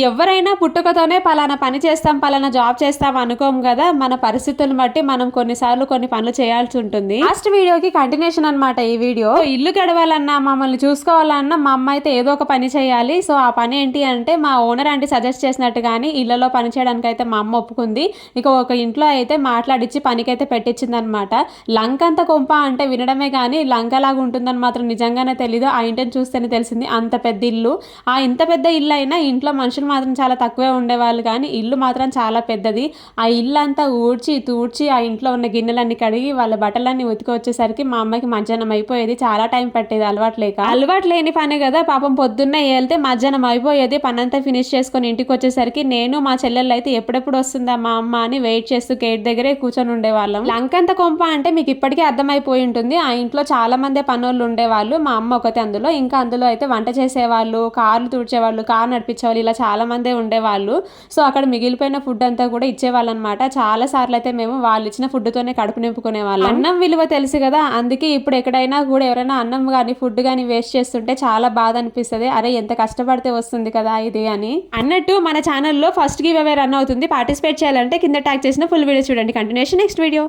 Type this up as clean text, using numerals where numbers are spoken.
ఎవరైనా పుట్టుకతోనే పలానా పని చేస్తాం, పలానా జాబ్ చేస్తాం అనుకోం కదా. మన పరిస్థితులను బట్టి మనం కొన్నిసార్లు కొన్ని పనులు చేయాల్సి ఉంటుంది. లాస్ట్ వీడియోకి కంటిన్యూషన్ అనమాట ఈ వీడియో. ఇల్లు గడవాలన్నా, మమ్మల్ని చూసుకోవాలన్నా మా అమ్మ అయితే ఏదో ఒక పని చేయాలి. సో ఆ పని ఏంటి అంటే, మా ఓనర్ ఆంటీ సజెస్ట్ చేసినట్టు కానీ ఇళ్లలో పని చేయడానికి అయితే మా అమ్మ ఒప్పుకుంది. ఇక ఒక ఇంట్లో అయితే మాట్లాడిచ్చి పనికైతే పెట్టించింది అనమాట. లంకంత కొంప అంటే వినడమే కానీ లంకలాగా ఉంటుందని మాత్రం నిజంగానే తెలీదు. ఆ ఇంటిని చూస్తేనే తెలిసింది. అంత పెద్ద ఇల్లు. ఆ ఇంత పెద్ద ఇల్లు అయినా ఇంట్లో మనుషులు మాత్రం చాలా తక్కువే ఉండేవాళ్ళు, కానీ ఇల్లు మాత్రం చాలా పెద్దది. ఆ ఇల్లు అంతా ఊడ్చి తూడ్చి ఆ ఇంట్లో ఉన్న గిన్నెలన్నీ కడిగి వాళ్ళ బట్టలన్నీ ఉతికి వచ్చేసరికి మా అమ్మకి మధ్యాహ్నం అయిపోయేది. చాలా టైం పట్టేది అలవాటు లేని పని కదా. పాపం పొద్దున్నే వెళ్తే మధ్యాహ్నం అయిపోయేది. పని అంతా ఫినిష్ చేసుకొని ఇంటికి వచ్చేసరికి నేను మా చెల్లెళ్ళు అయితే ఎప్పుడెప్పుడు వస్తుందా మా అమ్మ అని వెయిట్ చేస్తూ గేట్ దగ్గరే కూర్చొని ఉండేవాళ్ళం. లంకంత కొంప అంటే మీకు ఇప్పటికే అర్థమైపోయి ఉంటుంది. ఆ ఇంట్లో చాలా మంది పనోళ్ళు ఉండేవాళ్ళు, మా అమ్మ ఒకతే అందులో. ఇంకా అందులో అయితే వంట చేసేవాళ్ళు, కార్లు తుడిచేవాళ్ళు, కారు నడిపించేవాళ్ళు, ఇలా చాలా మందే ఉండేవాళ్ళు. సో అక్కడ మిగిలిపోయిన ఫుడ్ అంతా కూడా ఇచ్చేవాళ్ళు అనమాట. చాలా సార్లు అయితే మేము వాళ్ళు ఇచ్చిన ఫుడ్ తోనే కడుపు నింపుకునే వాళ్ళం. అన్నం విలువ తెలుసు కదా, అందుకే ఇప్పుడు ఎక్కడైనా కూడా ఎవరైనా అన్నం కానీ ఫుడ్ కానీ వేస్ట్ చేస్తుంటే చాలా బాధ అనిపిస్తుంది. అరే ఎంత కష్టపడితే వస్తుంది కదా ఇది అని. అన్నట్టు మన ఛానల్లో ఫస్ట్ గివ్ అవే రన్ అవుతుంది. పార్టిసిపేట్ చేయాలంటే కింద ట్యాగ్ చేసిన ఫుల్ వీడియో చూడండి. Continuation next video.